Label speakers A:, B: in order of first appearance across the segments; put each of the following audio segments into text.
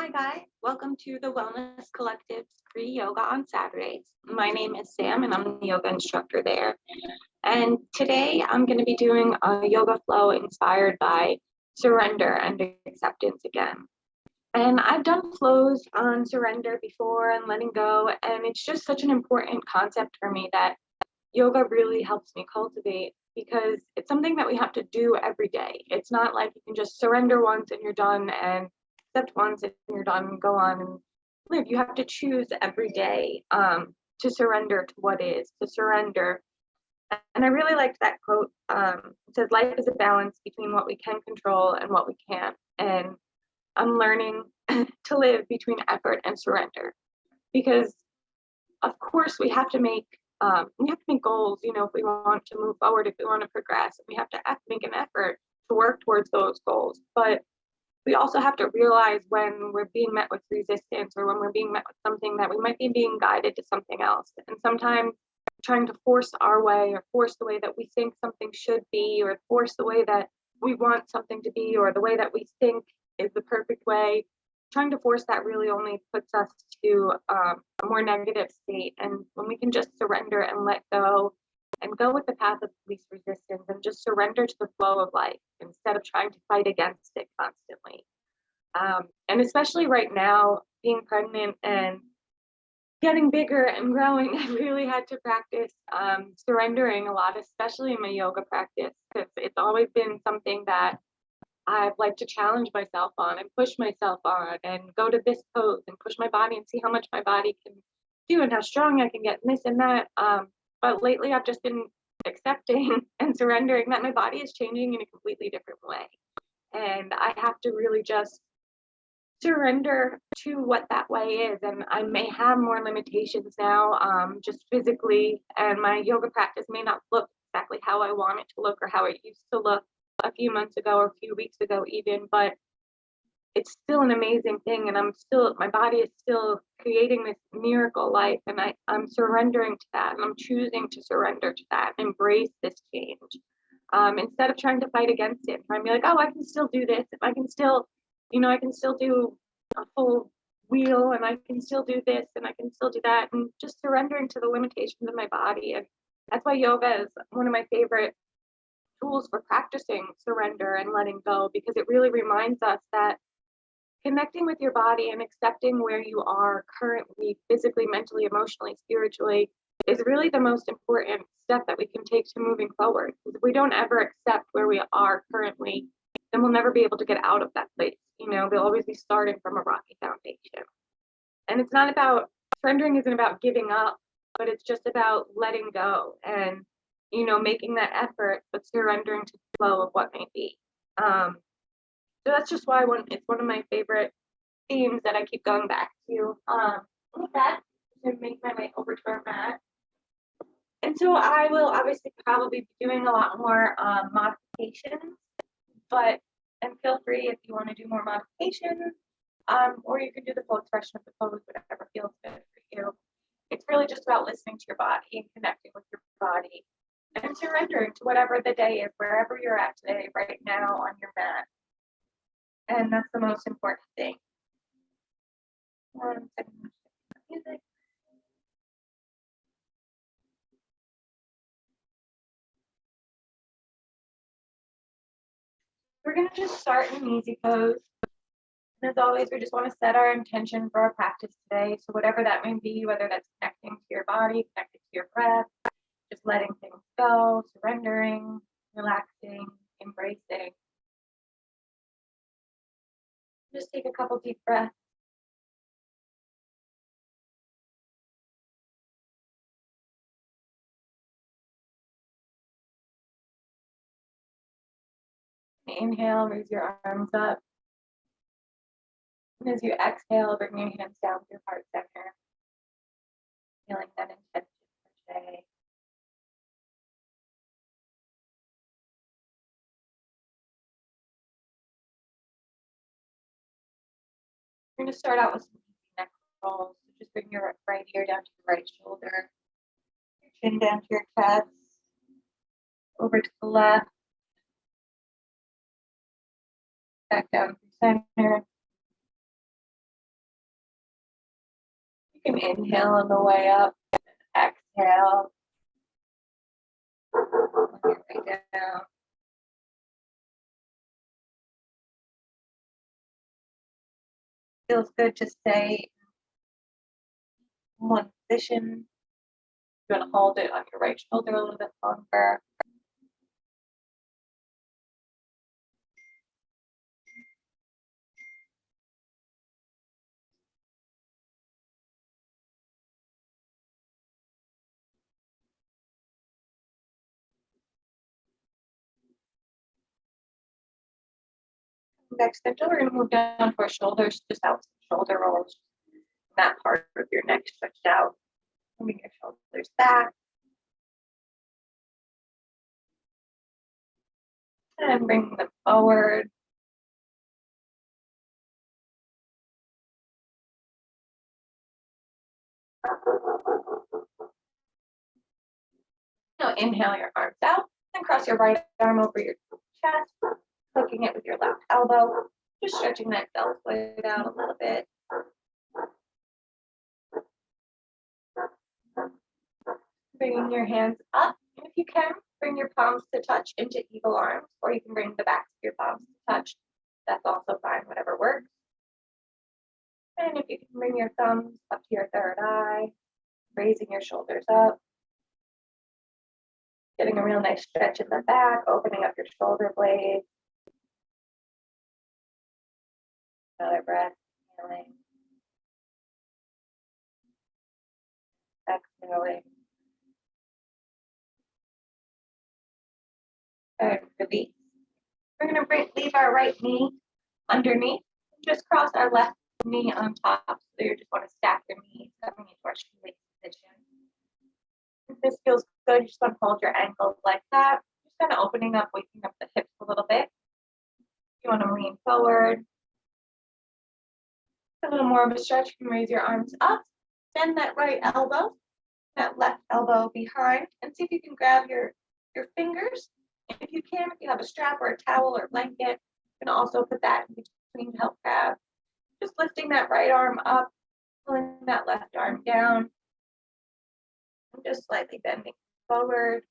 A: Hi, guys. Welcome to the Wellness Collective's free yoga on Saturdays. My name is Sam, and I'm the yoga instructor there. And today I'm going to be doing a yoga flow inspired by surrender and acceptance again. And I've done flows on surrender before and letting go, and it's just such an important concept for me that yoga really helps me cultivate because it's something that we have to do every day. It's not like you can just surrender once and you're done and accept once and you're done and go on and live. You have to choose every day to surrender to what is, to surrender. And I really liked that quote. It says, life is a balance between what we can control and what we can't. And I'm learning to live between effort and surrender because, of course, we have to make goals, if we want to move forward, if we want to progress, we have to make an effort to work towards those goals. But we also have to realize when we're being met with resistance or when we're being met with something that we might be being guided to something else. And sometimes trying to force our way or force the way that we think something should be or force the way that we want something to be or the way that we think is the perfect way, trying to force that really only puts us to a more negative state. And when we can just surrender and let go and go with the path of least resistance and just surrender to the flow of life instead of trying to fight against it constantly. And especially right now, being pregnant and getting bigger and growing, I really had to practice surrendering a lot, especially in my yoga practice, because it's always been something that I've liked to challenge myself on and push myself on and go to this pose and push my body and see how much my body can do and how strong I can get and this and that. But lately I've just been accepting and surrendering that my body is changing in a completely different way. And I have to really just surrender to what that way is. And I may have more limitations now, just physically, and my yoga practice may not look exactly how I want it to look or how it used to look a few months ago or a few weeks ago even, but it's still an amazing thing, and my body is still creating this miracle life, and I'm surrendering to that, and I'm choosing to surrender to that and embrace this change, instead of trying to fight against it, trying to be like, oh, I can still do this, I can still, I can still do a full wheel, and I can still do this, and I can still do that, and just surrendering to the limitations of my body. And that's why yoga is one of my favorite tools for practicing surrender and letting go, because it really reminds us that connecting with your body and accepting where you are currently, physically, mentally, emotionally, spiritually, is really the most important step that we can take to moving forward. Because if we don't ever accept where we are currently, then we'll never be able to get out of that place. We'll always be starting from a rocky foundation. And it's not about, surrendering isn't about giving up, but it's just about letting go and making that effort, but surrendering to the flow of what may be. So that's just why it's one of my favorite themes that I keep going back to. With that, I'm going to make my way over to our mat. And so I will obviously probably be doing a lot more modifications, and feel free if you want to do more modifications, or you can do the full expression of the pose, whatever feels good for you. It's really just about listening to your body and connecting with your body and surrendering to whatever the day is, wherever you're at today, right now on your mat. And that's the most important thing. 1 second. Music. We're going to just start in an easy pose. And as always, we just want to set our intention for our practice today. So whatever that may be, whether that's connecting to your body, connecting to your breath, just letting things go, surrendering, relaxing, embracing. Just take a couple deep breaths. Inhale, raise your arms up. And as you exhale, bring your hands down to your heart center. Feeling that intention for today. We're going to start out with some easy neck rolls. So just bring your right ear down to your right shoulder, your chin down to your chest, over to the left, back down to center, You can inhale on the way up, exhale, on your way down. Feels good to stay in one position. You're going to hold it on your right shoulder a little bit longer. Next step, we're going to move down to our shoulders, just out some shoulder rolls. That part of your neck stretched out. Moving your shoulders back. And bring them forward. Now inhale your arms out and cross your right arm over your chest, hooking it with your left elbow, just stretching that deltoid out a little bit. Bringing your hands up, and if you can, bring your palms to touch into eagle arms, or you can bring the backs of your palms to touch. That's also fine, whatever works. And if you can bring your thumbs up to your third eye, raising your shoulders up, getting a real nice stretch in the back, opening up your shoulder blades. Another breath, inhaling, exhaling, and release. We're going to leave our right knee underneath, just cross our left knee on top. So you just want to stack your knees coming into our shoelace position. If this feels good, you just want to hold your ankles like that. Just kind of opening up, waking up the hips a little bit. You want to lean forward. A little more of a stretch. You can raise your arms up. Bend that right elbow, that left elbow behind, and see if you can grab your fingers. If you can, if you have a strap or a towel or blanket, you can also put that in between to help grab. Just lifting that right arm up, pulling that left arm down, and just slightly bending forward.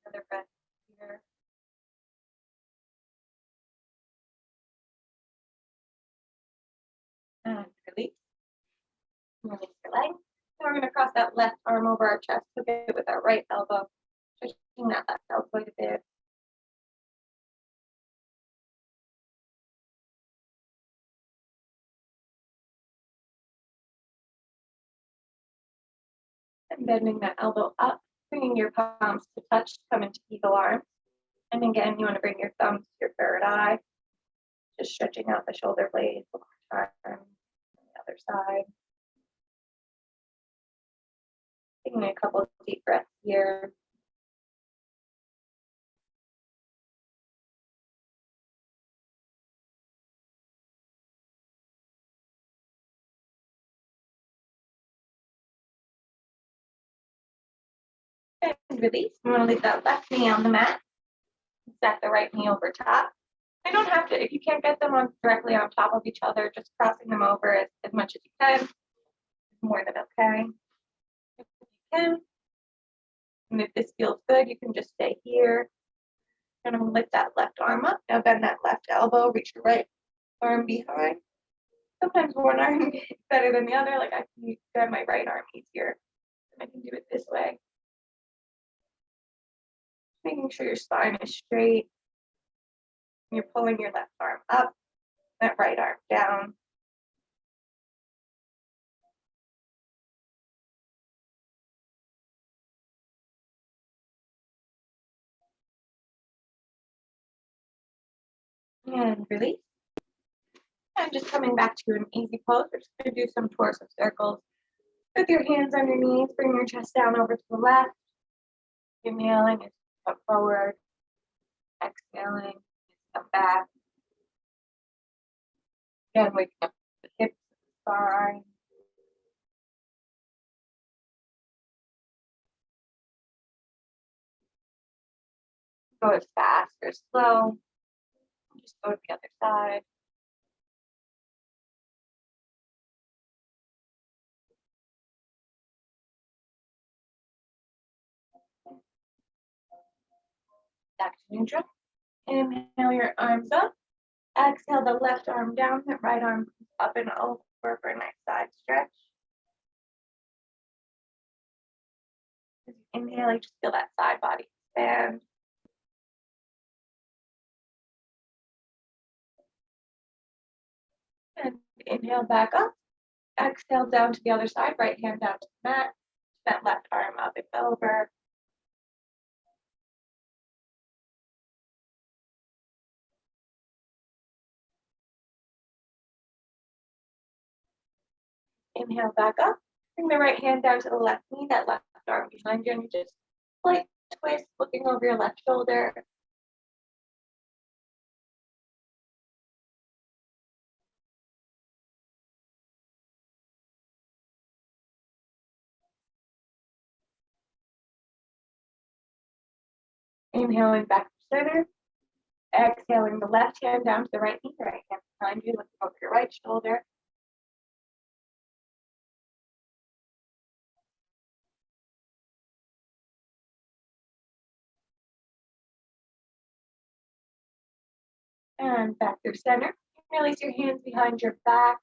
A: Another breath here. And release. Release your leg. Now we're going to cross that left arm over our chest, hook it with our right elbow, stretching that left elbow a bit. And bending that elbow up, bringing your palms to touch, come into eagle arms. And again, you want to bring your thumbs to your third eye, just stretching out the shoulder blades one more time on the other side. Taking a couple of deep breaths here. And release. You want to leave that left knee on the mat. Stack the right knee over top. They don't have to, if you can't get them on directly on top of each other, just crossing them over as much as you can is more than okay. If you can, and if this feels good, you can just stay here. And I'm gonna lift that left arm up. Now bend that left elbow, reach your right arm behind. Sometimes one arm is better than the other. Like I can grab my right arm easier. And I can do it this way. Making sure your spine is straight. You're pulling your left arm up, that right arm down. And release. And just coming back to an easy pose. We're just going to do some torso circles. With your hands on your knees, bring your chest down over to the left. Inhaling and come forward. Exhaling, come back. Again, waking up the hips, spine. go as fast or slow. Just go to the other side. Back to neutral. Inhale your arms up. Exhale the left arm down, the right arm up and over for a nice side stretch. As you inhale, you just feel that side body expand. And inhale back up. Exhale down to the other side, right hand down to the mat. That left arm up and over. Inhale back up. Bring the right hand down to the left knee, that left arm behind you, and you just slight twist, looking over your left shoulder. Inhaling back to center. Exhaling the left hand down to the right knee, the right hand behind you, looking over your right shoulder. And back through center. Release your hands behind your back.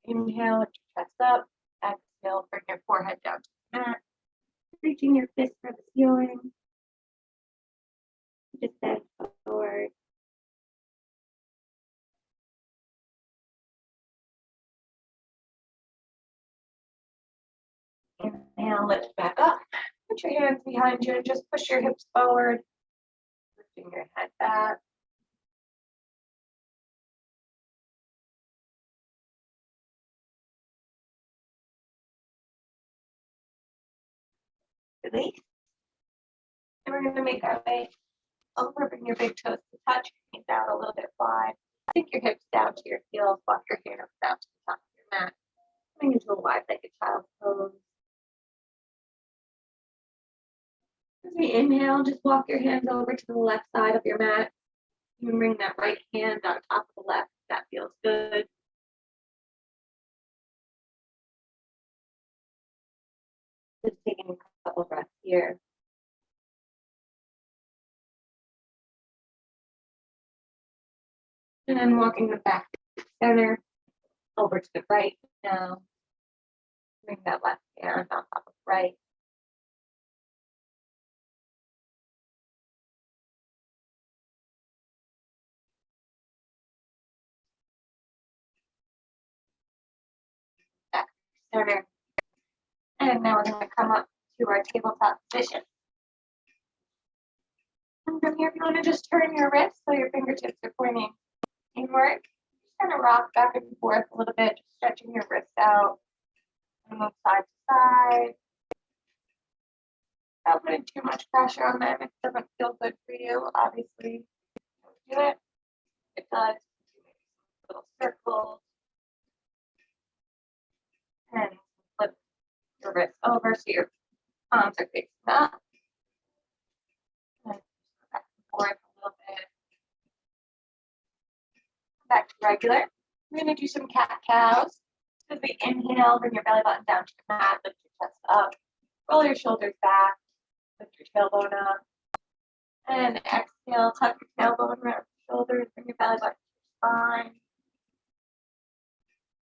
A: Inhale, lift your chest up. Exhale, bring your forehead down to the mat. Reaching your fist for the ceiling. Just bend forward. Inhale, lift back up. Put your hands behind you and just push your hips forward. Lifting your head back. Release. And we're going to make our way over, bring your big toes to touch, your feet down a little bit wide. Sink your hips down to your heels, walk your hands down to the top of your mat. Coming into a wide-legged child's pose. As we inhale, just walk your hands over to the left side of your mat. You can bring that right hand on top of the left. That feels good. Just taking a couple breaths here. And then walking the back to center, over to the right now. Bring that left hand on top of right. Back to center. And now we're going to come up to our tabletop position. And from here, if you want to just turn your wrists so your fingertips are pointing inward. Just kind of rock back and forth a little bit, just stretching your wrists out. And move side to side. Not putting too much pressure on them. If it doesn't feel good for you, obviously, don't do it. It does. Little circles. And flip your wrists over so your palms are facing up. And back and forth a little bit. Back to regular. We're going to do some cat-cows. So as we inhale, bring your belly button down to your mat, lift your chest up, roll your shoulders back, lift your tailbone up. And exhale, tuck your tailbone around your shoulders, bring your belly button to your spine.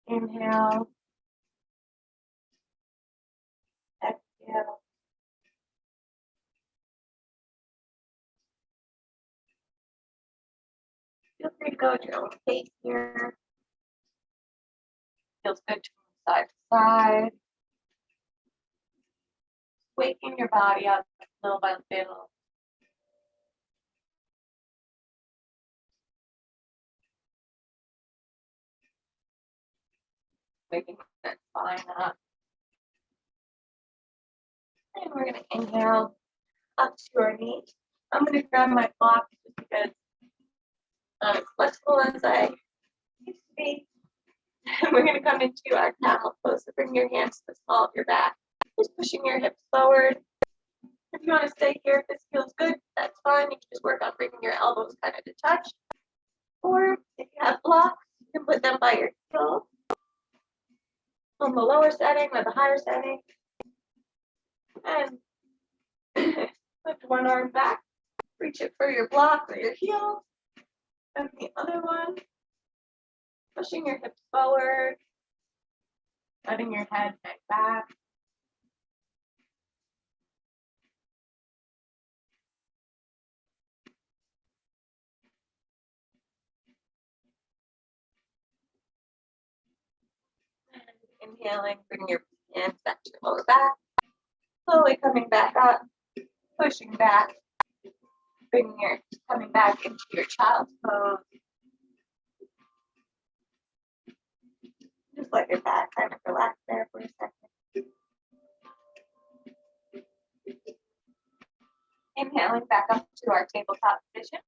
A: Inhale. Exhale. Feel free to go at your own pace here. Feels good to move side to side. Waking your body up little by little. Waking that spine up. And we're going to inhale up to our knees. I'm going to grab my block just because I'm as flexible as I used to be. And we're going to come into our camel pose. So bring your hands to the small of your back. Just pushing your hips forward. If If you want to stay here, if this feels good, that's fine. You can just work on bringing your elbows kind of to touch. Or if you have blocks, you can put them by your heels on the lower setting or the higher setting. And lift one arm back, reach it for your block or your heel. And the other one, pushing your hips forward, letting your head neck back. And inhaling, bring your hands back to your lower back. Slowly coming back up, pushing back, coming back into your child's pose. Just let your back kind of relax there for a second. Inhaling back up to our tabletop position.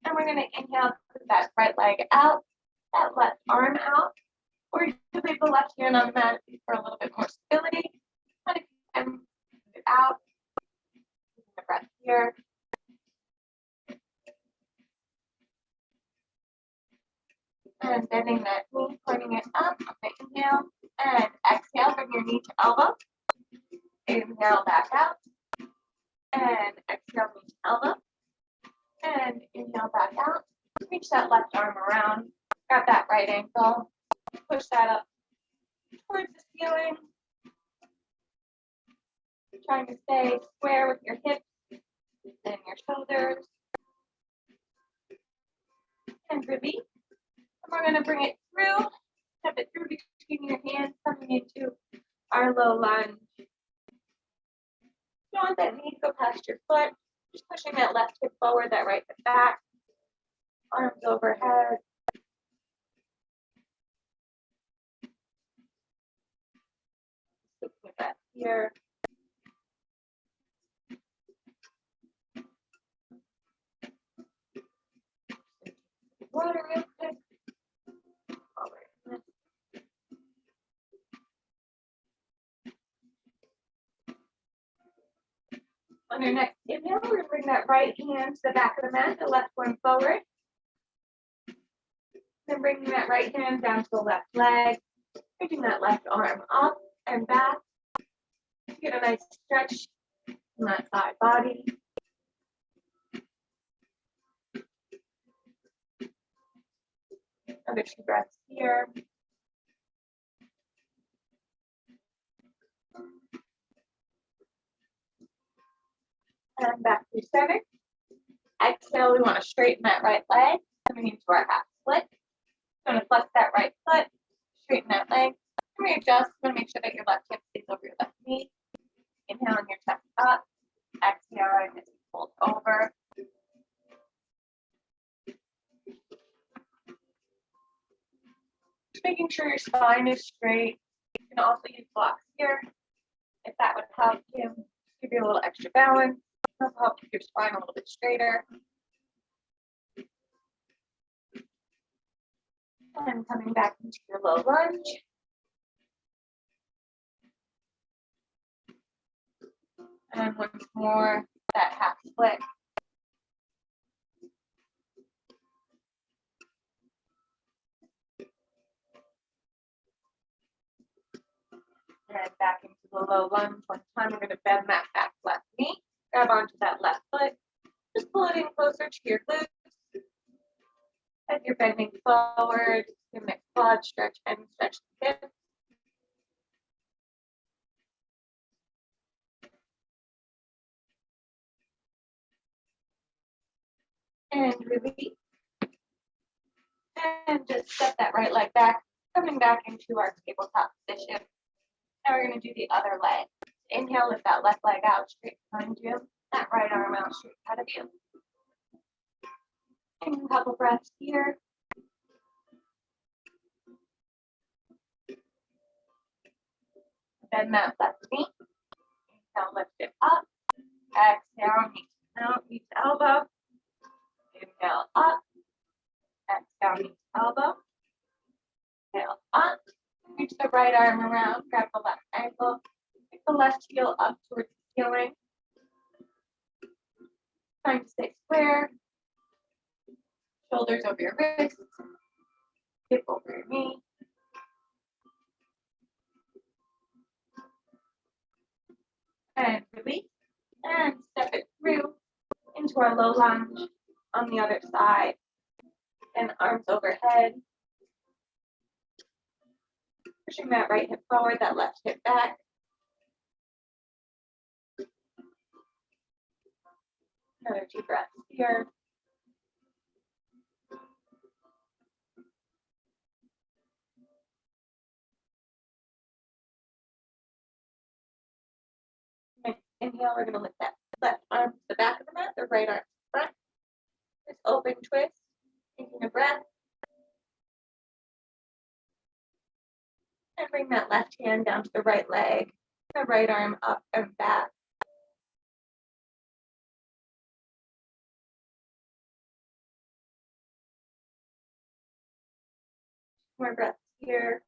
A: And we're going to inhale, put that right leg out, that left arm out, or you can leave the left hand on the mat for a little bit more stability. And if you can, move it out. The breath here. And bending that knee, pointing it up on the inhale. And exhale, bring your knee to elbow. Inhale back out. And exhale, knee to elbow. And inhale back out. Reach that left arm around. Grab that right ankle. Push that up towards the ceiling. Trying to stay square with your hips and your shoulders. And release. And we're going to bring it through. Step it through between your hands, coming into our low lunge. You don't want that knee to go past your foot. Just pushing that left hip forward, that right hip back. Arms overhead. Taking a breath here. Water real quick. On your next inhale, we're going to bring that right hand to the back of the mat, the left one forward. Then bringing that right hand down to the left leg, picking that left arm up and back. Get a nice stretch in that side body. Another 2 breaths here. And back to center. Exhale, we want to straighten that right leg, coming into our half split. Going to flex that right foot, straighten that leg. Readjust. You want to make sure that your left hip stays over your left knee. Inhaling your chest up. Exhaling as you fold over. Just making sure your spine is straight. You can also use blocks here if that would help you. Just give you a little extra balance. It'll help keep your spine a little bit straighter. And coming back into your low lunge. And once more, that half split. And back into the low lunge. One time, we're going to bend that back left knee. Grab onto that left foot. Just pull it in closer to your glutes. As you're bending forward, you can quad stretch and stretch the hips. And release. And just step that right leg back, coming back into our tabletop position. Now we're going to do the other leg. Inhale, lift that left leg out straight behind you. That right arm out straight ahead of you. And a couple breaths here. Bend that left knee. Inhale, lift it up. Exhale, knee to elbow. Inhale up. Exhale, knee to elbow. Inhale up. Reach the right arm around. Grab the left ankle. Pick the left heel up towards the ceiling. Trying to stay square. Shoulders over your wrists. Hip over your knee. And release. And step it through into our low lunge on the other side. And arms overhead. Pushing that right hip forward, that left hip back. Another deep breath here. Next inhale, we're going to lift that left arm to the back of the mat, the right arm to the front. This open twist, taking a breath. And bring that left hand down to the right leg, the right arm up and back. More breaths here.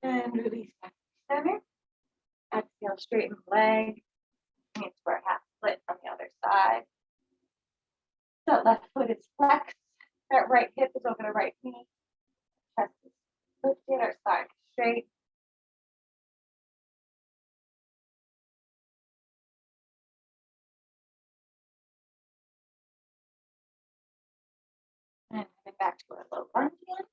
A: And release back to center. Exhale, straighten the leg. Bring it to our half split on the other side. That left foot is flexed. That right hip is over the right knee. Chest is lifted, our spine is straight. And coming back to our low lunge again.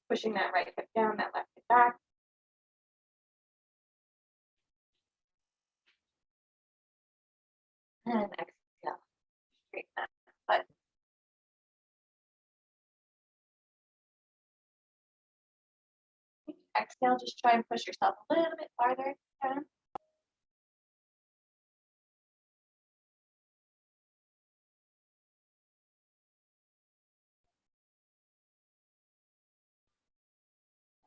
A: Pushing that right hip down, that left hip back. And exhale, straighten that foot. Exhale, just try and push yourself a little bit farther if you can.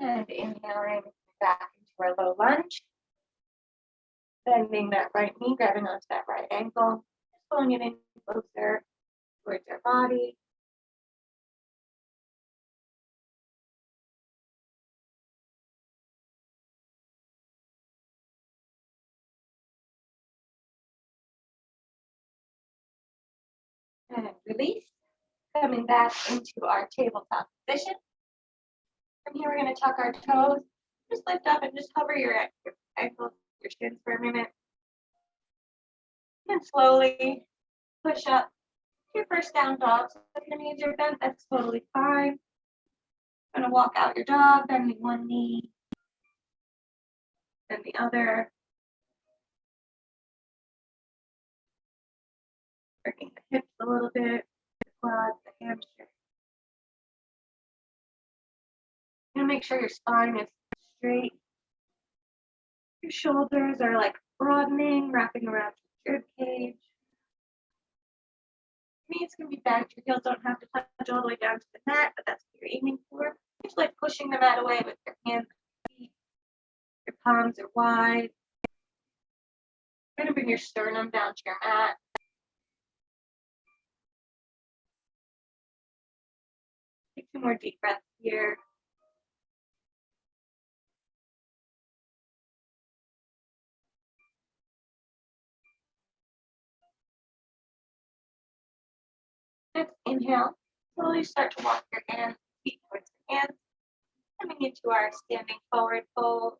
A: And inhaling back into our low lunge. Bending that right knee, grabbing onto that right ankle, just pulling it in closer towards our body. And release. Coming back into our tabletop position. From here, we're going to tuck our toes. Just lift up and just hover your ankles, your shins for a minute. And slowly push up to your first down dog. So if your knees are bent, that's totally fine. Going to walk out your dog, bending one knee, then the other. Working the hips a little bit, the quads, the hamstrings. You're gonna make sure your spine is straight. Your shoulders are like broadening, wrapping around your rib cage. Knees can be bent. Your heels don't have to touch all the way down to the mat, but that's what you're aiming for. Just like pushing the mat away with your hands and feet. Your palms are wide. You're gonna bring your sternum down to your mat. Take 2 more deep breaths here. Next, inhale. Slowly start to walk your hands, feet towards your hands. Coming into our standing forward fold.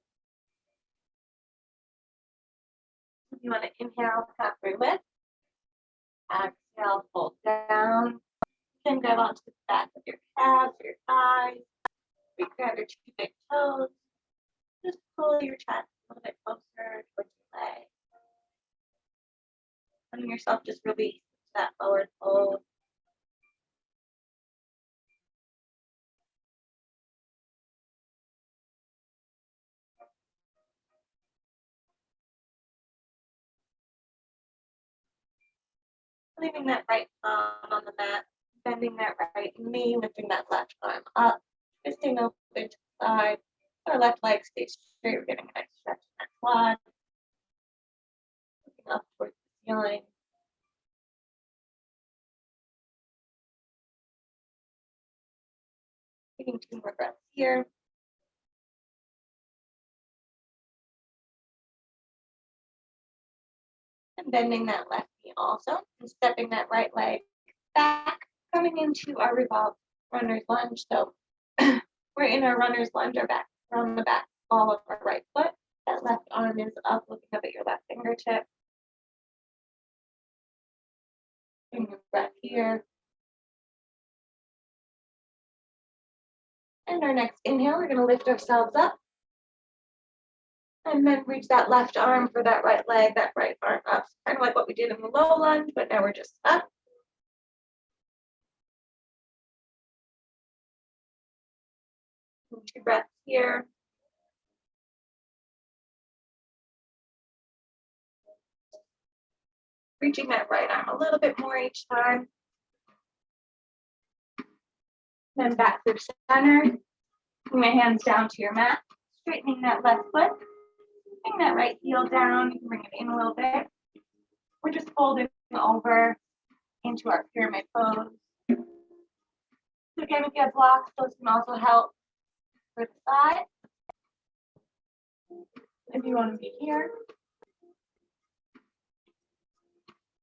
A: If you want to inhale, halfway lift. Exhale, fold down. You can grab onto the back of your calves or your thighs. You grab your 2 big toes. Just pull your chest a little bit closer towards your leg. Letting yourself just release that forward fold. Leaving that right palm on the mat, bending that right knee, lifting that left arm up, twisting open to the side. Our left leg stays straight. We're getting a nice stretch in that quad. Looking up towards the ceiling. Taking 2 more breaths here. And bending that left knee also, and stepping that right leg back, coming into our revolve runner's lunge. So we're in our runner's lunge, our back around the back ball of our right foot. That left arm is up, looking up at your left fingertip. Taking a breath here. And our next inhale, we're going to lift ourselves up. And then reach that left arm for that right leg, that right arm up. Kind of like what we did in the low lunge, but now we're just up. 2 breaths here. Reaching that right arm a little bit more each time. Then back through center. Bring my hands down to your mat. Straightening that left foot. Bring that right heel down. You can bring it in a little bit. We're just folding over into our pyramid pose. So again, if you have blocks, those can also help for the side. If you want to be here.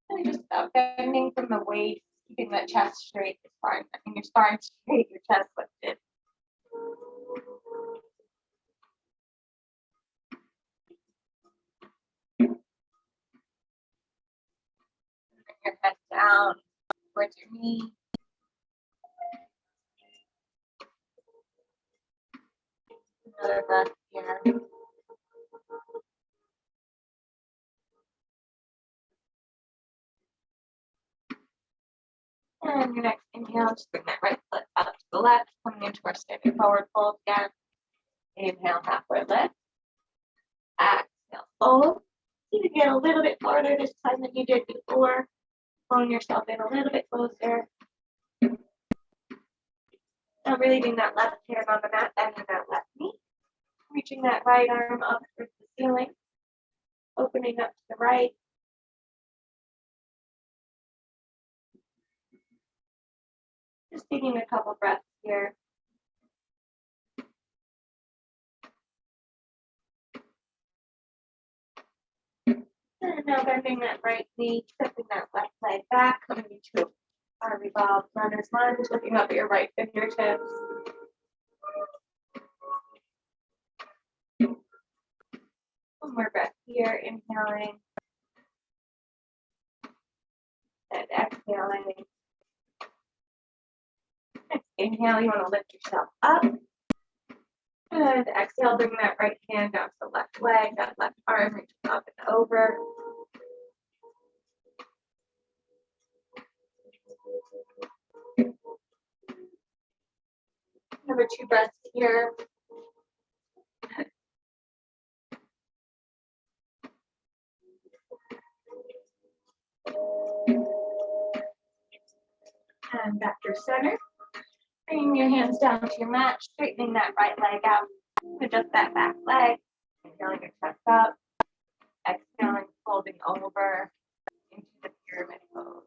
A: And just bending from the waist, keeping that chest straight, your spine, your spine straight, your chest lifted. Bring your head down towards your knee. Another breath here. And your next inhale, just bring that right foot up to the left, coming into our standing forward fold again. Inhale, halfway lift. Exhale, fold. You can get a little bit farther this time than you did before. Pulling yourself in a little bit closer. Now relieving that left hand on the mat, bending that left knee. Reaching that right arm up towards the ceiling. Opening up to the right. Just taking a couple breaths here. And now bending that right knee, stepping that left leg back, coming into our revolve runner's lunge, looking up at your right fingertips. One more breath here, inhaling and exhaling. Next inhale, you want to lift yourself up. And exhale, bring that right hand down to the left leg, that left arm reaches up and over. Number 2 breaths here. And back through center. Bringing your hands down to your mat, straightening that right leg out. Adjust that back leg. Inhaling your chest up. Exhaling, folding over into the pyramid pose.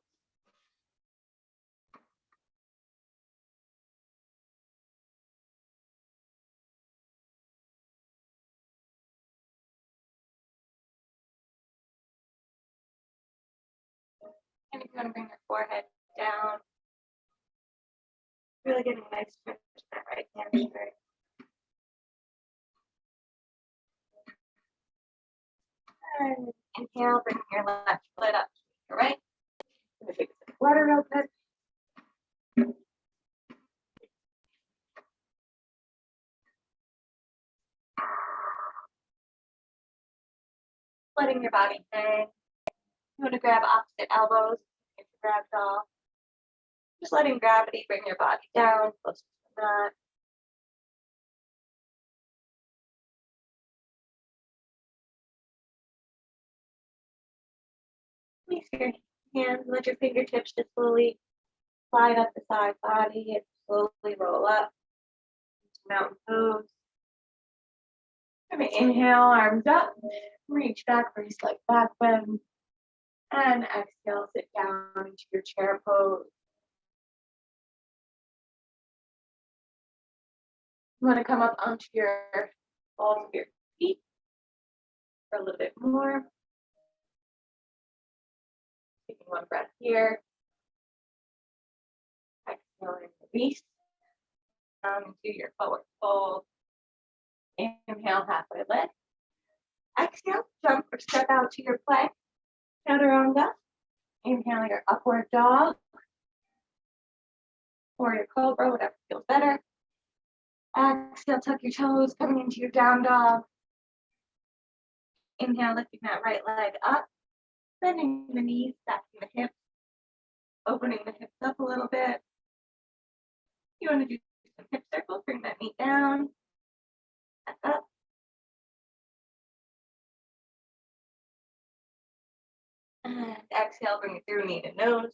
A: And if you want to bring your forehead down, really getting a nice stretch in that right hamstring. And inhale, bring your left foot up to your right. I'm going to take a sip of water real quick. Letting your body hang. You want to grab opposite elbows, get your grab doll. Just letting gravity bring your body down, close to the mat. Release your hands, let your fingertips just slowly slide up the side body and slowly roll up into mountain pose. Inhale, arms up, reach back, brace like back bend, and exhale, sit down into your chair pose. You want to come up onto your balls of your feet for a little bit more. Taking one breath here. Exhale and release. Down into your forward fold. Inhale, halfway lift. Exhale, jump or step out to your plank. Chaturanga. Inhale your upward dog. Or your cobra, whatever feels better. Exhale, tuck your toes, coming into your down dog. Inhale, lifting that right leg up. Bending the knees, stacking the hips. Opening the hips up a little bit. You want to do some hip circles, bring that knee down. Back up. And exhale, bring it through knee to nose.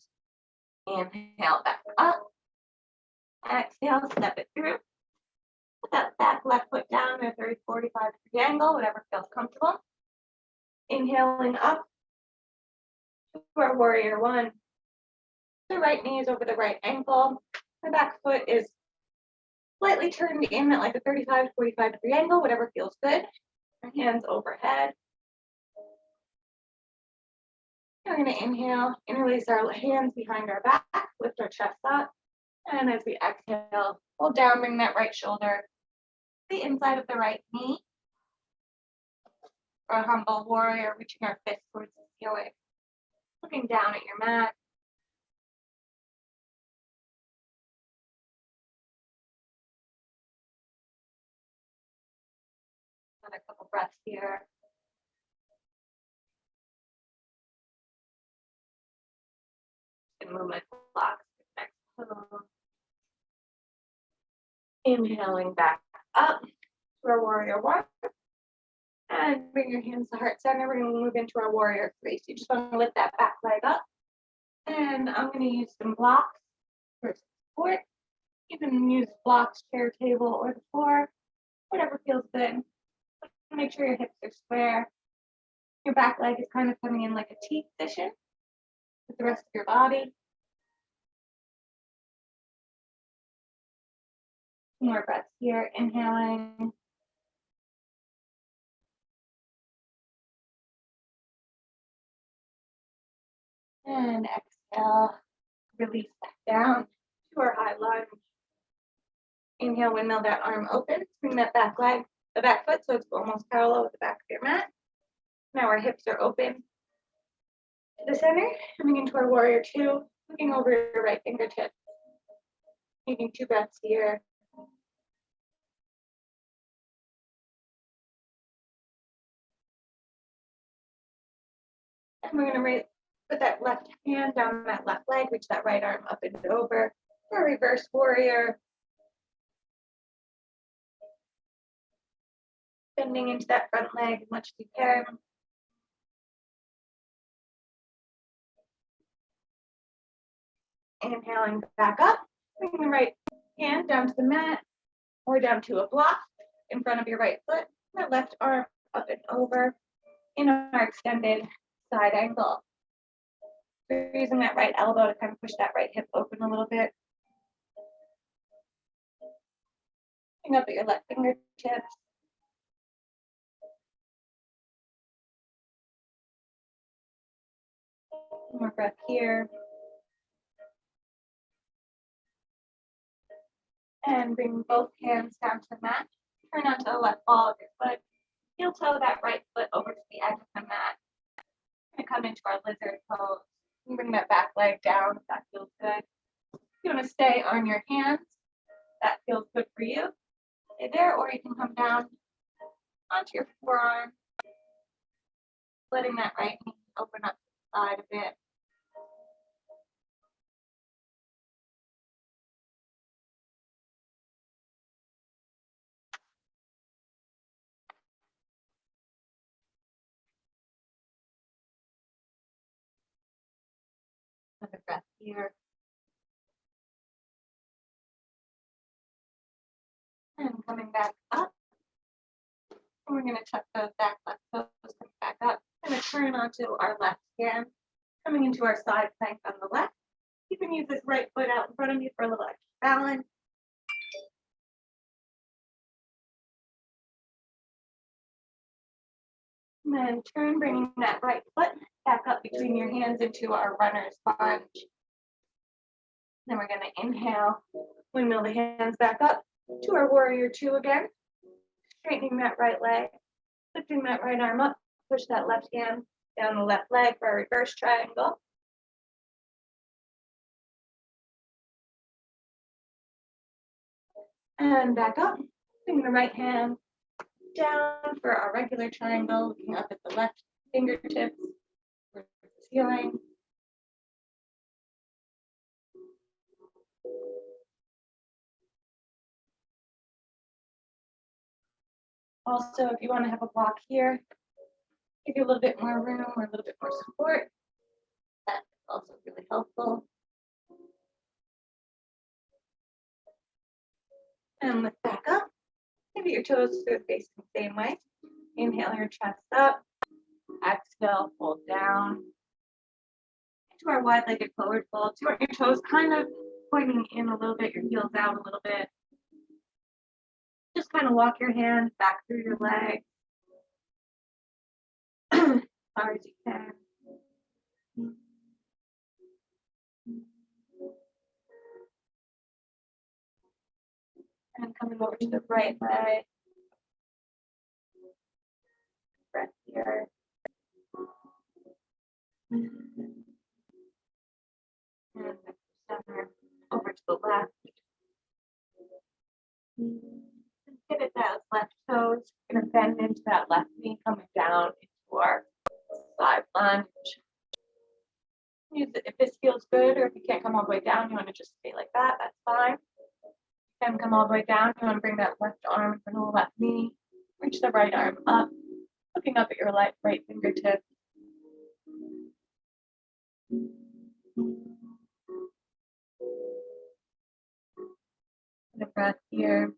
A: Inhale, back up. Exhale, step it through. Put that back left foot down at a 45-degree angle, whatever feels comfortable. Inhaling up to our warrior one. The right knee is over the right ankle. The back foot is slightly turned in at like a 35 to 45-degree angle, whatever feels good. Our hands overhead. We're going to inhale, interlace our hands behind our back, lift our chest up. And as we exhale, pull down, bring that right shoulder to the inside of the right knee. For a humble warrior, reaching our fist towards the ceiling, looking down at your mat. Another couple breaths here. And move my blocks to the next pose. Inhaling back up to our warrior one. And bring your hands to heart center. We're going to move into our warrior three. So you just want to lift that back leg up. And I'm going to use some blocks for support. You can use blocks, chair, table, or the floor, whatever feels good. Make sure your hips are square. Your back leg is kind of coming in like a T position with the rest of your body. More breaths here, inhaling. And exhale, release back down to our high lunge. Inhale, windmill that arm open. Bring that back leg, the back foot, so it's almost parallel with the back of your mat. Now our hips are open to the center, coming into our warrior two, looking over your right fingertips. Taking 2 breaths here. And we're going to put that left hand down that left leg, reach that right arm up and over for a reverse warrior. Bending into that front leg as much as you can. Inhaling back up, bringing the right hand down to the mat or down to a block in front of your right foot. That left arm up and over in our extended side angle. We're using that right elbow to kind of push that right hip open a little bit. Looking up at your left fingertips. One more breath here. And bring both hands down to the mat. Turn onto the left ball of your foot. Heel toe that right foot over to the edge of the mat. And come into our lizard pose. And bring that back leg down if that feels good. You want to stay on your hands. That feels good for you. Stay there, or you can come down onto your forearm. Letting that right knee open up to the side a bit. Another breath here. And coming back up. And we're going to tuck those back left toes, coming back up. We're going to turn onto our left hand, coming into our side plank on the left. You can use this right foot out in front of you for a little extra balance. And then turn, bringing that right foot back up between your hands into our runner's lunge. Then we're going to inhale, windmill the hands back up to our warrior two again. Straightening that right leg, lifting that right arm up, push that left hand down the left leg for a reverse triangle. And back up, bring the right hand down for our regular triangle, looking up at the left fingertips towards the ceiling. Also, if you want to have a block here, give you a little bit more room or a little bit more support. That's also really helpful. And lift back up. Maybe your toes are facing the same way. Inhale your chest up. Exhale, fold down. Into our wide-legged forward fold. So you want your toes kind of pointing in a little bit, your heels out a little bit. Just kind of walk your hands back through your legs as far as you can. And coming over to the right leg. Breath here. And center over to the left. Pivot those left toes. We're going to bend into that left knee, coming down into our side lunge. If this feels good, or if you can't come all the way down, you want to just stay like that, that's fine. You can come all the way down. You want to bring that left arm in front of the left knee. Reach the right arm up, looking up at your right fingertip. And a breath here.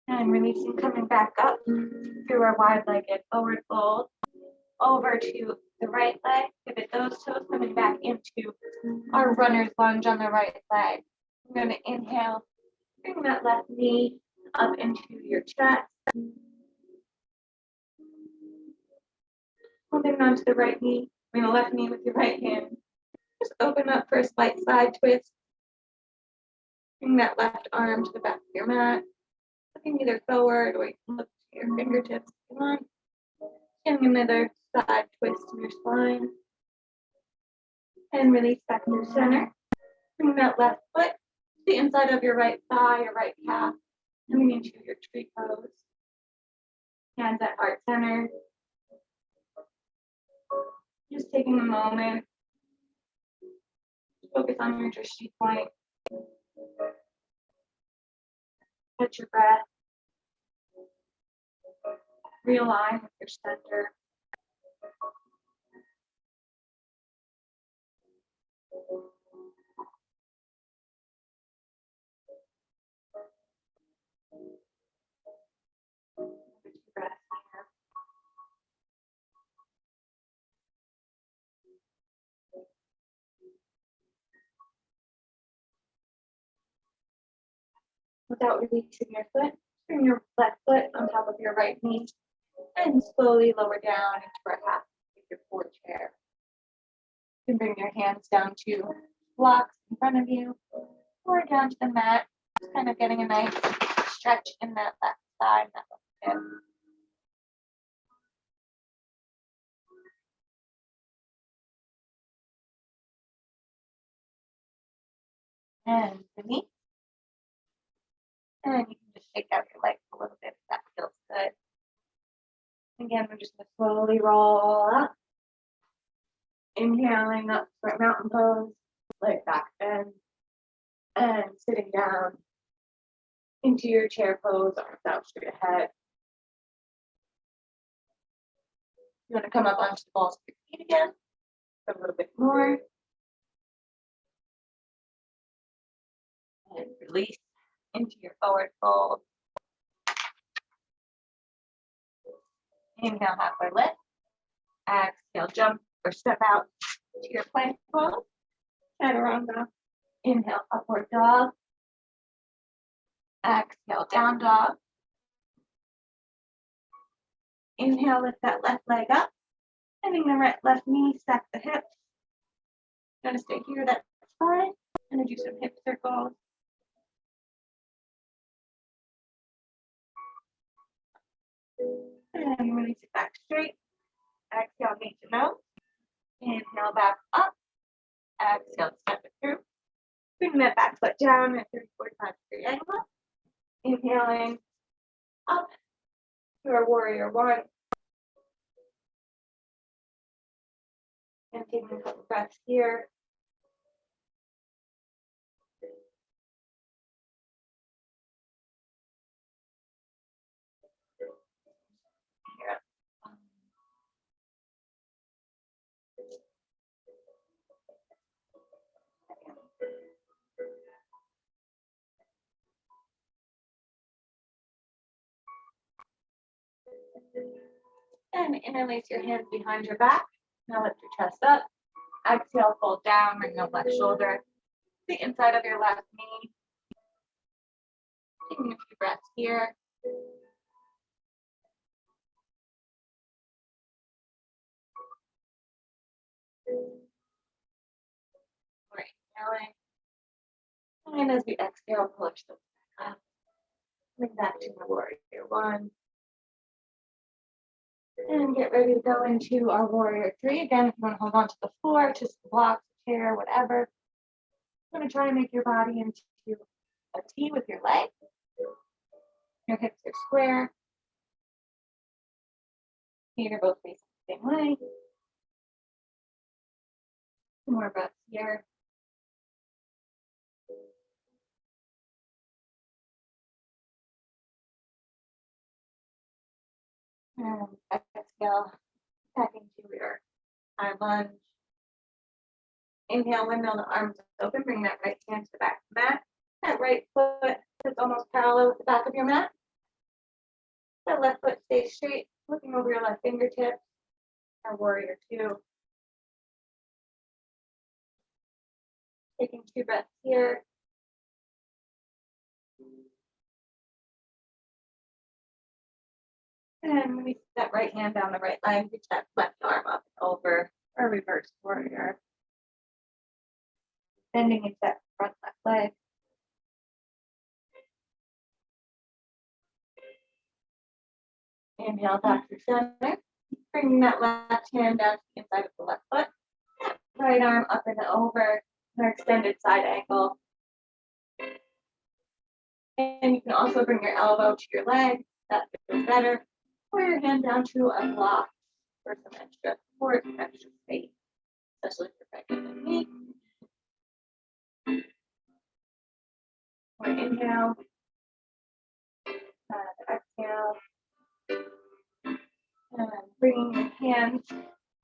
A: And releasing, coming back up through our wide-legged forward fold. Over to the right leg. Pivot those toes, coming back into our runner's lunge on the right leg. We're going to inhale, bring that left knee up into your chest. Holding on to the right knee, bring the left knee with your right hand. Just open up for a slight side twist. Bring that left arm to the back of your mat. Looking either forward or you can look to your fingertips if you want. Getting another side twist in your spine. And release back into center. Bring that left foot to the inside of your right thigh or right calf. Coming into your tree pose. Hands at heart center. Just taking a moment. Focus on your drishti point. Catch your breath. Realign with your center. Breath here. Without releasing your foot, bring your left foot on top of your right knee and slowly lower down into our half with your forward chair. You can bring your hands down to blocks in front of you or down to the mat, just kind of getting a nice stretch in that left side, that left hip. And release. And you can just shake out your legs a little bit if that feels good. Again, we're just going to slowly roll up. Inhaling up for a mountain pose, leg back bend, and sitting down into your chair pose, arms out straight ahead. You want to come up onto the balls of your feet again, a little bit more. And release into your forward fold. Inhale, halfway lift. Exhale, jump or step out to your plank pose. Chaturanga. Inhale, upward dog. Exhale, down dog. Inhale, lift that left leg up. Bending the right left knee, stack the hips. Gonna stay here, that's fine. Gonna do some hip circles. And release it back straight. Exhale, meet your nose. Inhale, back up. Exhale, step it through. Bring that back foot down at 45-degree angle. Inhaling up to our warrior one. And taking a couple breaths here. And interlace your hands behind your back. Now lift your chest up. Exhale, fold down, bring the left shoulder to the inside of your left knee. Taking a few breaths here. We're inhaling. And as we exhale, push them back up. Bring back to the warrior one. And get ready to go into our warrior three. Again, if you want to hold on to the floor, just the blocks, chair, whatever. I'm going to try and make your body into a T with your legs. Your hips are square. Feet are both facing the same way. Two more breaths here. And exhale, back into your high lunge. Inhale, windmill the arms open. Bring that right hand to the back of the mat. That right foot is almost parallel with the back of your mat. That left foot stays straight, looking over your left fingertips. Our warrior two. Taking 2 breaths here. And release that right hand down the right leg. Reach that left arm up and over, or reverse warrior. Bending into that front left leg. Inhale back to center. Bringing that left hand down to the inside of the left foot. Right arm up and over, our extended side angle. And you can also bring your elbow to your leg. That feels better. Or your hand down to a block for some extra support, extra space, especially if you're pregnant like me. Or inhale, exhale, and bringing your hands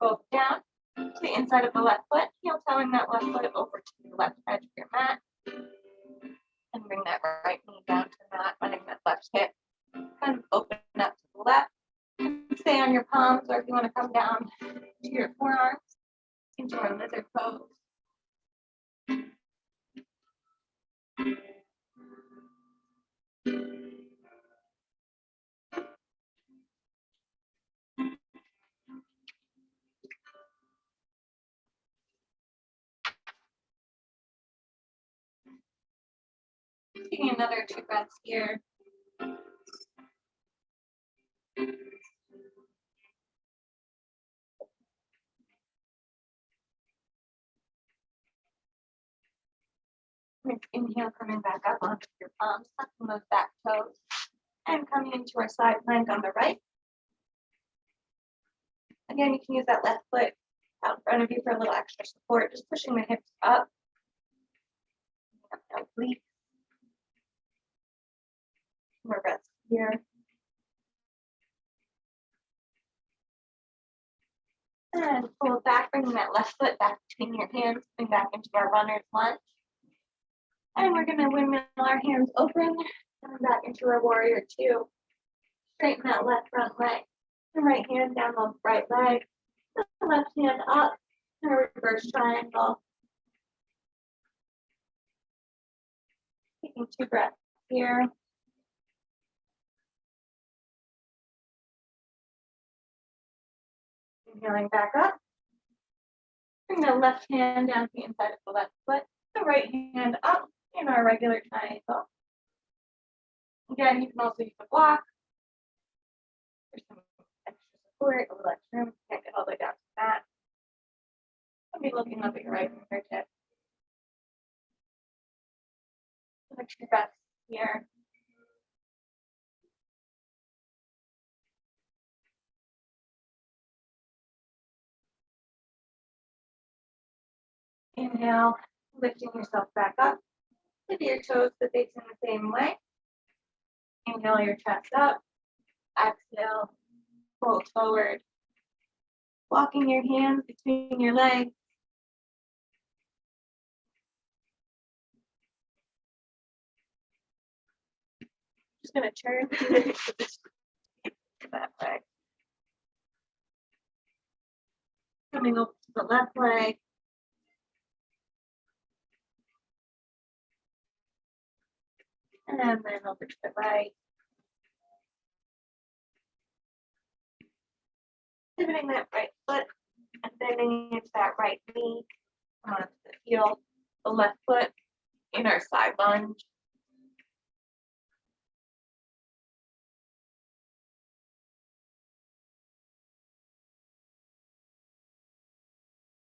A: both down to the inside of the left foot, heel telling that left foot over to the left edge of your mat, and bring that right knee down to the mat, letting that left hip kind of open up to the left. Stay on your palms, or if you want to come down to your forearms into our lizard pose. Taking another 2 breaths here. Inhale, coming back up onto your palms, tucking those back toes, and coming into our side plank on the right. Again, you can use that left foot out in front of you for a little extra support, just pushing the hips up. More breaths here. And pull back, bringing that left foot back between your hands, coming back into our runner's lunge. And we're going to windmill our hands open, coming back into our warrior two. Straighten that left front leg. The right hand down the right leg. The left hand up in a reverse triangle. Taking 2 breaths here. Inhaling back up. Bring the left hand down to the inside of the left foot. The right hand up in our regular triangle. Again, you can also use a block for some extra support, a little extra room. Can't get all the way down to the mat. I'll be looking up at your right fingertip. Extra breath here. Inhale, lifting yourself back up. With your toes to facing the same way. Inhale your chest up. Exhale, fold forward. Walking your hands between your legs. Just gonna turn that way. Coming over to the left leg. And then over to the right. Pivoting that right foot and bending into that right knee. Onto the heel, the left foot in our side lunge.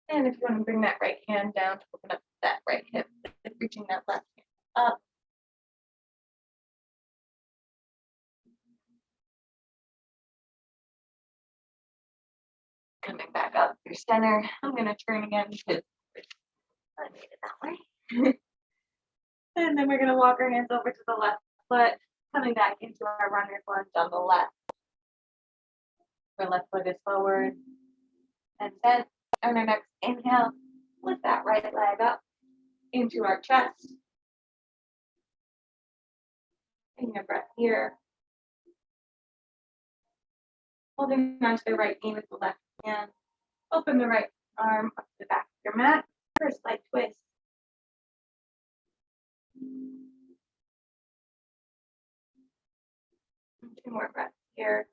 A: And if you want to bring that right hand down to open up that right hip, reaching that left hand up. Coming back up through center. I'm going to turn again because I made it that way. And then we're going to walk our hands over to the left foot, coming back into our runner's lunge on the left. Our left foot is forward and bent. On our next inhale, lift that right leg up into our chest. Taking a breath here. Holding onto the right knee with the left hand. Open the right arm up to the back of your mat. First leg twist. 2 more breaths here.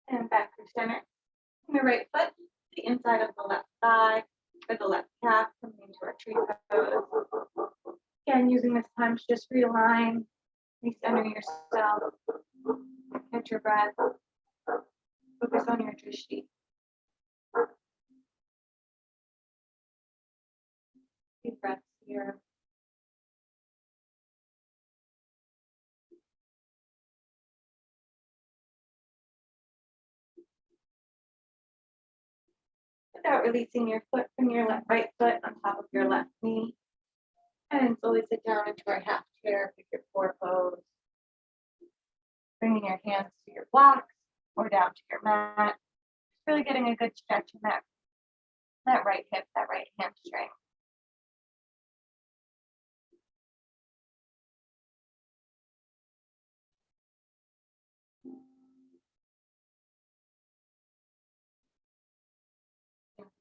A: And back to center. And the right foot, the inside of the left thigh, or the left calf, coming into our tree pose. Again, using this time to just realign, recenter yourself, catch your breath, focus on your drishti. Deep breaths here. Without releasing your foot from your right foot on top of your left knee. And slowly sit down into our half chair, pick your 4 pose. Bringing your hands to your blocks or down to your mat. Really getting a good stretch in that right hip, that right hamstring.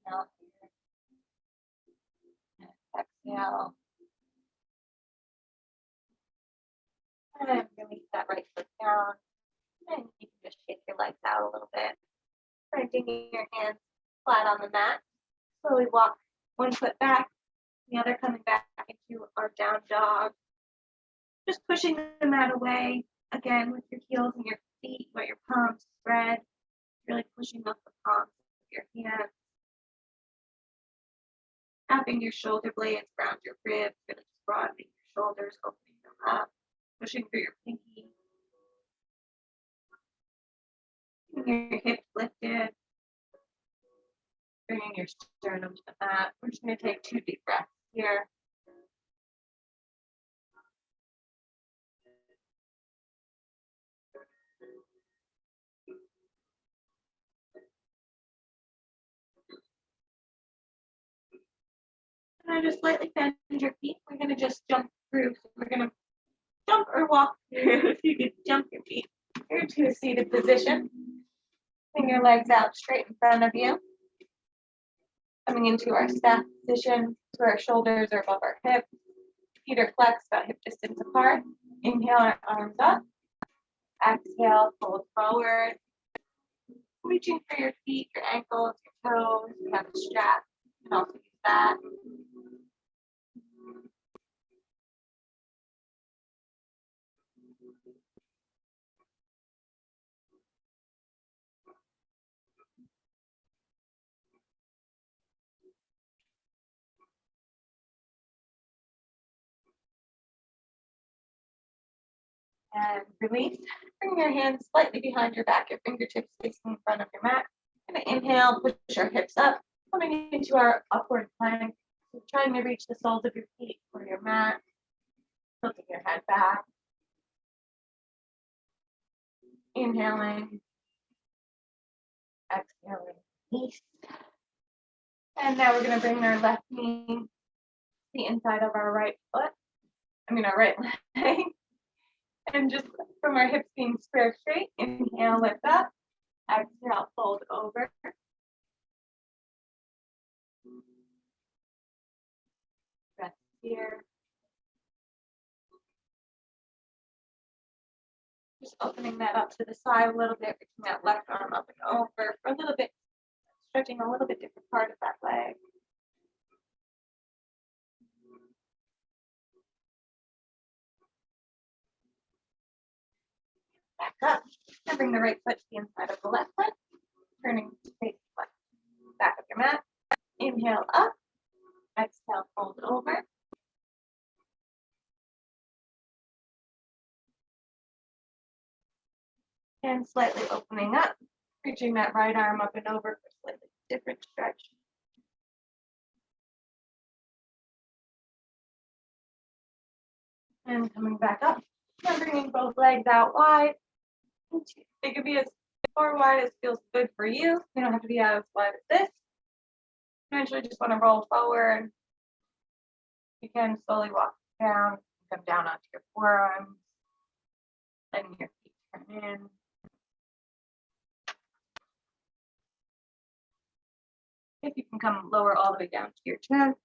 A: Inhale here. Exhale. And release that right foot down. And you can just shake your legs out a little bit. Planting your hands flat on the mat. Slowly walk one foot back, the other coming back into our down dog. Just pushing the mat away. Again, with your heels and your feet, let your palms spread. Really pushing up the palms of your hands. Tapping your shoulder blades around your ribs, really just broadening your shoulders, opening them up, pushing through your pinky. Keeping your hips lifted. Bringing your sternum to the mat. We're just going to take 2 deep breaths here. And just slightly bend your feet. We're going to just jump through. So we're going to jump or walk through. If you could jump your feet into a seated position. Bring your legs out straight in front of you. Coming into our staff position, so our shoulders are above our hips. Feet are flexed about hip distance apart. Inhale our arms up. Exhale, fold forward. Reaching for your feet, your ankles, your toes. You have a strap. You can also use that. And release. Bring your hands slightly behind your back, your fingertips facing in front of your mat. Gonna inhale, push our hips up, coming into our upward plank. So trying to reach the soles of your feet for your mat. Tilting your head back. Inhaling. Exhaling. Release. And now we're gonna bring our left knee to the inside of our right foot. Our right leg. And just from our hips being square straight, inhale, lift up. Exhale, fold over. Rest here. Just opening that up to the side a little bit, reaching that left arm up and over for a little bit, stretching a little bit different part of that leg. Back up. And bring the right foot to the inside of the left foot. Turning to face the left. Back of your mat. Inhale up. Exhale, fold over. And slightly opening up. Reaching that right arm up and over for a slightly different stretch. And coming back up. And bringing both legs out wide. They could be as far wide as feels good for you. They don't have to be as wide as this. Eventually just want to roll forward. You can slowly walk down, come down onto your forearms, letting your feet turn in. If you can come lower all the way down to your chest.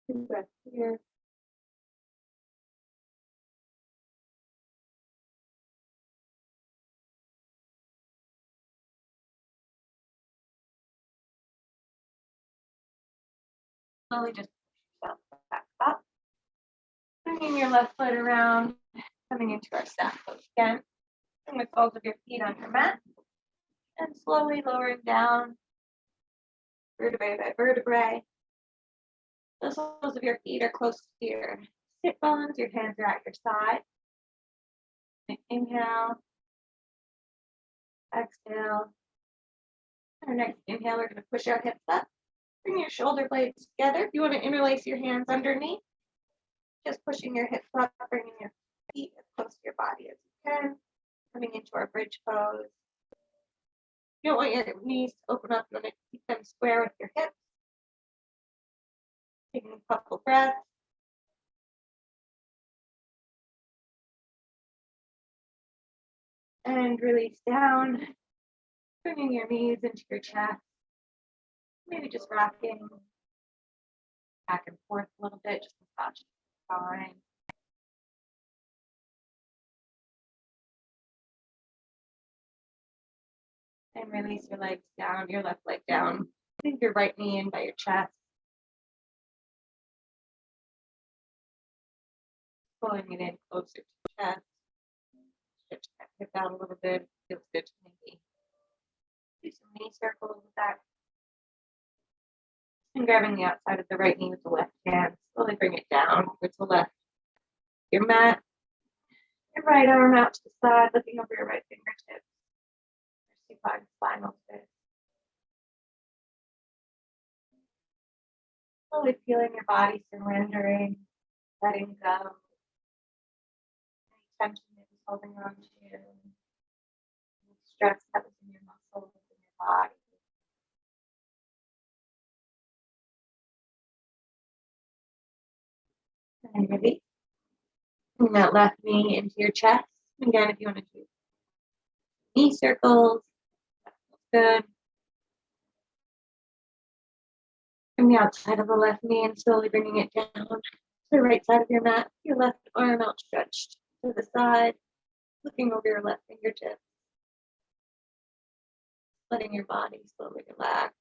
A: Deep breath here. Slowly just push yourself back up. Bringing your left foot around, coming into our staff pose again. Bring the soles of your feet on your mat. And slowly lowering down, vertebrae by vertebrae. The soles of your feet are close to your sit bones. Your hands are at your side. Inhale. Exhale. Our next inhale, we're going to push our hips up. Bring your shoulder blades together. If you want to interlace your hands underneath, just pushing your hips up, bringing your feet as close to your body as you can. Coming into our bridge pose. You don't want your knees to open up. You want to keep them square with your hips. Taking a couple breaths. And release down. Bringing your knees into your chest. Maybe just rocking back and forth a little bit, just massage the spine. And release your legs down, your left leg down. Bring your right knee in by your chest. Pulling it in closer to the chest. Stretch that hip out a little bit. Feels good to maybe do some knee circles with that. And grabbing the outside of the right knee with the left hand. Slowly bring it down with the left. Your mat. Your right arm out to the side, looking over your right fingertips. Supine spinal twist. Slowly feeling your body surrendering, letting go. Any tension that is holding on to, any stress that was in your muscles, in your body. And release. Bring that left knee into your chest. Again, if you want to do knee circles, that feels good. From the outside of the left knee and slowly bringing it down the right side of your mat, your left arm outstretched to the side, looking over your left fingertips, letting your body slowly relax.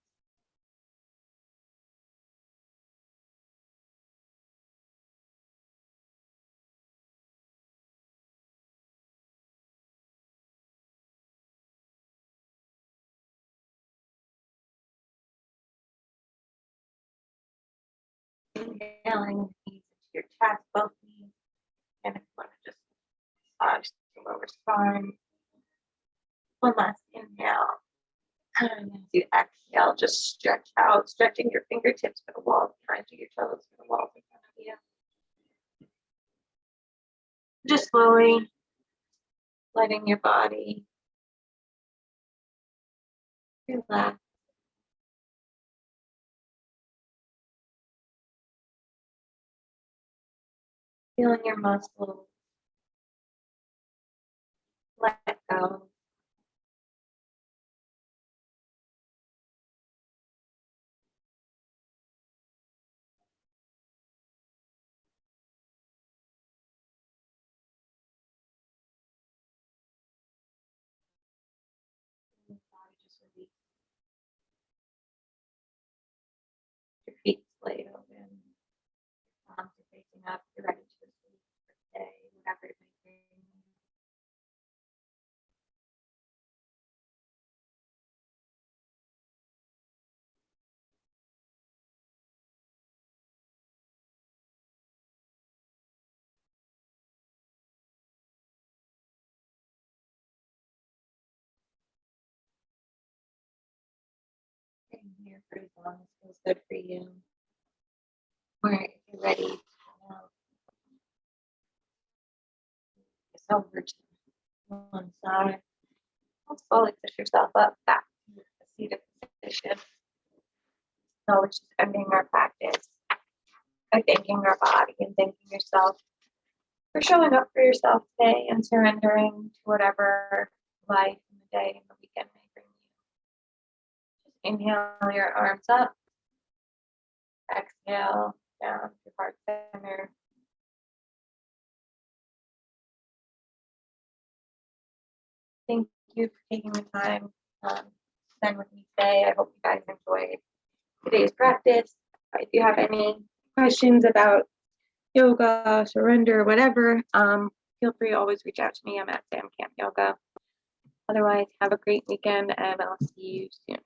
A: Inhaling knees into your chest, both knees, and if you want to just massage the lower spine. One last inhale. And as you exhale, just stretch out, stretching your fingertips for the walls behind you, your toes for the walls in front of you. Just slowly letting your body relax. Feeling your muscles let go. And the body just release. Your feet splayed open. Palms are facing up. You're ready to sleep for today, whatever it may be. Staying here for as long as feels good for you. Or if you're ready to yourself over to one side, slowly push yourself up back to the seated position. So we're just ending our practice by thanking our body and thanking yourself for showing up for yourself today and surrendering to whatever life and the day and the weekend may bring you. Just inhale your arms up. Exhale down to heart center. Thank you for taking the time to spend with me today. I hope you guys enjoyed today's practice. If you have any questions about yoga, surrender, whatever, feel free to always reach out to me. I'm at Sam Camp Yoga. Otherwise, have a great weekend and I'll see you soon.